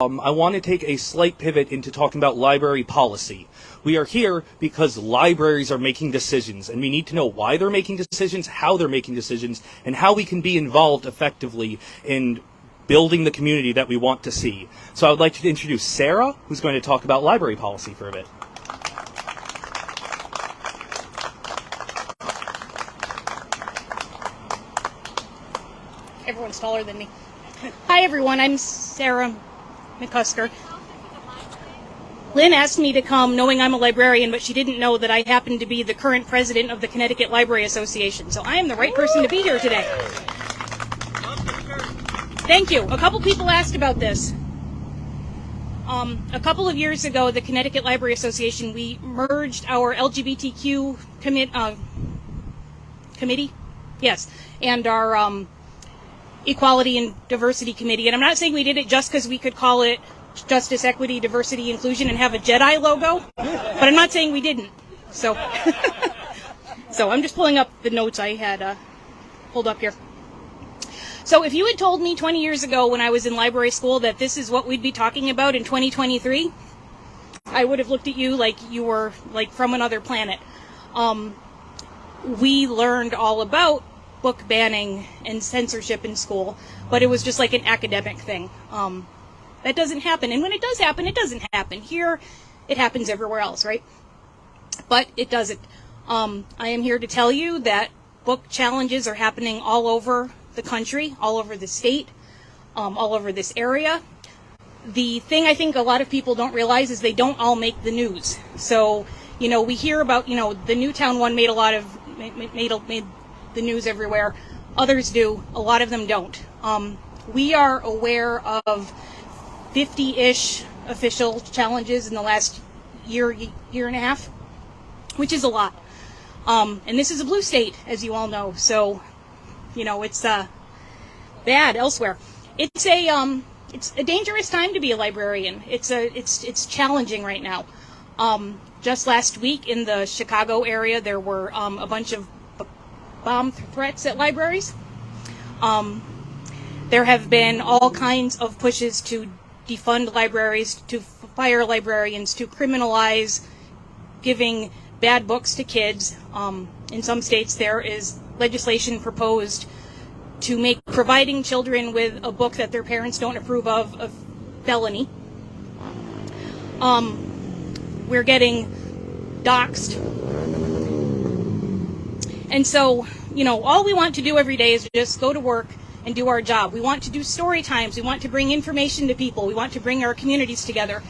I want to take a slight pivot into talking about library policy. We are here because libraries are making decisions, and we need to know why they're making decisions, how they're making decisions, and how we can be involved effectively in building the community that we want to see. So I would like to introduce Sarah, who's going to talk about library policy for a bit. Everyone's taller than me. Hi everyone, I'm Sarah McCusker. Lynn asked me to come knowing I'm a librarian, but she didn't know that I happen to be the current president of the Connecticut Library Association. So I am the right person to be here today. Thank you. A couple people asked about this. A couple of years ago, the Connecticut Library Association, we merged our LGBTQ committee, yes, and our Equality and Diversity Committee. And I'm not saying we did it just because we could call it Justice, Equity, Diversity, Inclusion and have a Jedi logo, but I'm not saying we didn't. So, so I'm just pulling up the notes I had pulled up here. So if you had told me 20 years ago when I was in library school that this is what we'd be talking about in 2023, I would have looked at you like you were like from another planet. We learned all about book banning and censorship in school, but it was just like an academic thing. That doesn't happen, and when it does happen, it doesn't happen. Here, it happens everywhere else, right? But it doesn't. I am here to tell you that book challenges are happening all over the country, all over the state, all over this area. The thing I think a lot of people don't realize is they don't all make the news. So, you know, we hear about, you know, the Newtown one made the news everywhere. Others do. A lot of them don't. We are aware of 50-ish official challenges in the last year and a half, which is a lot. And this is a blue state, as you all know. So, you know, it's bad elsewhere. It's a dangerous time to be a librarian. It's challenging right now. Just last week in the Chicago area, there were a bunch of bomb threats at libraries. There have been all kinds of pushes to defund libraries, to fire librarians, to criminalize giving bad books to kids. In some states there is legislation proposed to make providing children with a book that their parents don't approve of a felony. We're getting doxxed. And so, you know, all we want to do every day is just go to work and do our job. We want to do story times. We want to bring information to people. We want to bring our communities together.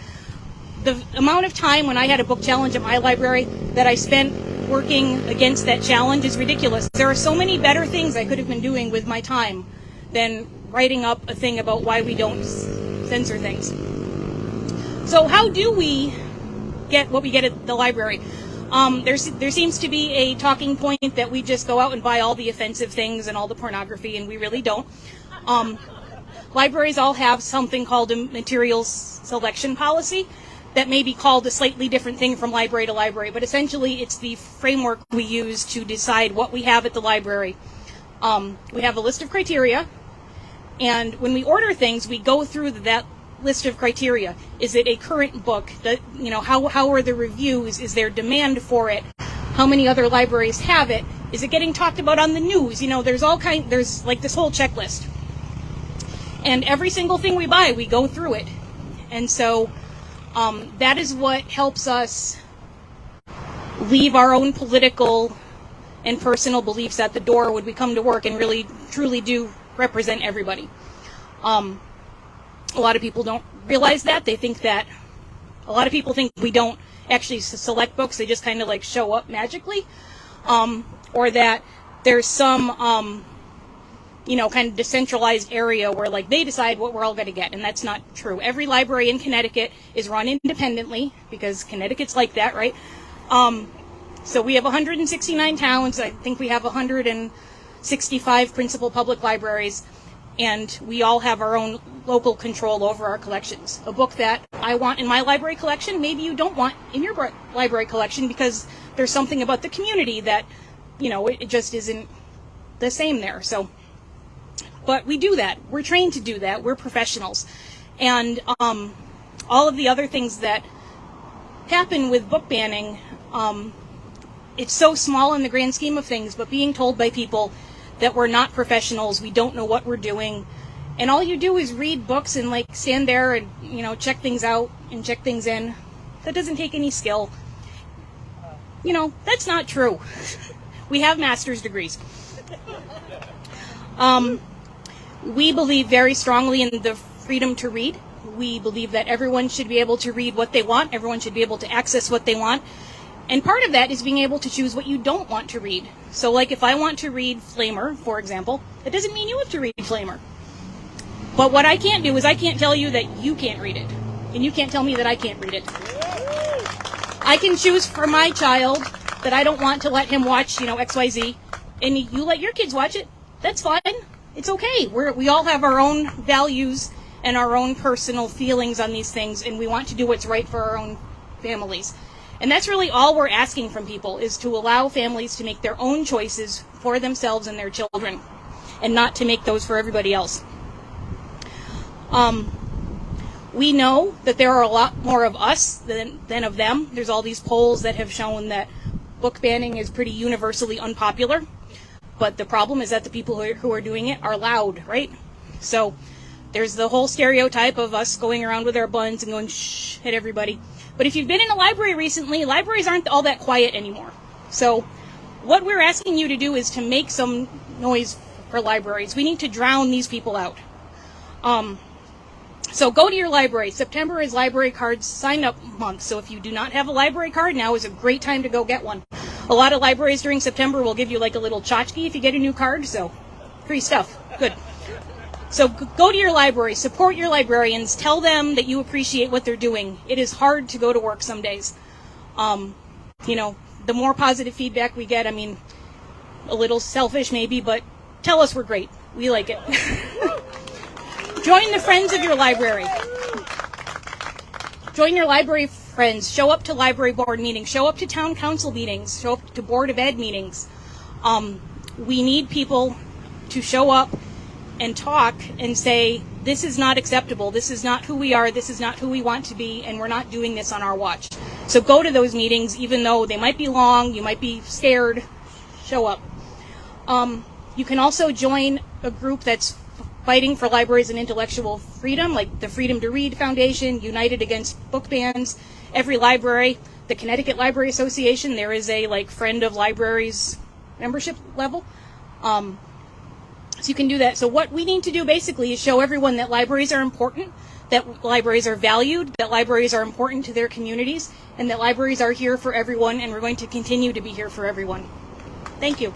The amount of time when I had a book challenge at my library that I spent working against that challenge is ridiculous. There are so many better things I could have been doing with my time than writing up a thing about why we don't censor things. So how do we get what we get at the library? There seems to be a talking point that we just go out and buy all the offensive things and all the pornography, and we really don't. Libraries all have something called a materials selection policy that may be called a slightly different thing from library to library, but essentially it's the framework we use to decide what we have at the library. We have a list of criteria, and when we order things, we go through that list of criteria. Is it a current book? You know, how are the reviews? Is there demand for it? How many other libraries have it? Is it getting talked about on the news? You know, there's like this whole checklist. And every single thing we buy, we go through it. And so that is what helps us leave our own political and personal beliefs at the door when we come to work and really, truly do represent everybody. A lot of people don't realize that. They think that a lot of people think we don't actually select books. They just kind of like show up magically. Or that there's some, you know, kind of decentralized area where like they decide what we're all going to get. And that's not true. Every library in Connecticut is run independently because Connecticut's like that, right? So we have 169 towns. I think we have 165 principal public libraries. And we all have our own local control over our collections. A book that I want in my library collection, maybe you don't want in your library collection because there's something about the community that, you know, it just isn't the same there. So, but we do that. We're trained to do that. We're professionals. And all of the other things that happen with book banning, it's so small in the grand scheme of things, but being told by people that we're not professionals, we don't know what we're doing, and all you do is read books and like stand there and, you know, check things out and check things in. That doesn't take any skill. You know, that's not true. We have master's degrees. We believe very strongly in the freedom to read. We believe that everyone should be able to read what they want. Everyone should be able to access what they want. And part of that is being able to choose what you don't want to read. So like if I want to read Flamer, for example, that doesn't mean you have to read Flamer. But what I can't do is I can't tell you that you can't read it. And you can't tell me that I can't read it. I can choose for my child that I don't want to let him watch, you know, XYZ. And you let your kids watch it. That's fine. It's okay. We all have our own values and our own personal feelings on these things, and we want to do what's right for our own families. And that's really all we're asking from people, is to allow families to make their own choices for themselves and their children, and not to make those for everybody else. We know that there are a lot more of us than of them. There's all these polls that have shown that book banning is pretty universally unpopular. But the problem is that the people who are doing it are loud, right? So there's the whole stereotype of us going around with our buns and going shh at everybody. But if you've been in a library recently, libraries aren't all that quiet anymore. So what we're asking you to do is to make some noise for libraries. We need to drown these people out. So go to your library. September is library card sign up month. So if you do not have a library card, now is a great time to go get one. A lot of libraries during September will give you like a little tchotchke if you get a new card. So free stuff. Good. So go to your library, support your librarians, tell them that you appreciate what they're doing. It is hard to go to work some days. You know, the more positive feedback we get, I mean, a little selfish maybe, but tell us we're great. We like it. Join the friends of your library. Join your library friends. Show up to library board meetings. Show up to town council meetings. Show up to board of ed meetings. We need people to show up and talk and say, this is not acceptable. This is not who we are. This is not who we want to be. And we're not doing this on our watch. So go to those meetings, even though they might be long. You might be scared. Show up. You can also join a group that's fighting for libraries and intellectual freedom, like the Freedom to Read Foundation, United Against Book Bans. Every library, the Connecticut Library Association, there is a like Friend of Libraries membership level. So you can do that. So what we need to do basically is show everyone that libraries are important, that libraries are valued, that libraries are important to their communities, and that libraries are here for everyone, and we're going to continue to be here for everyone. Thank you.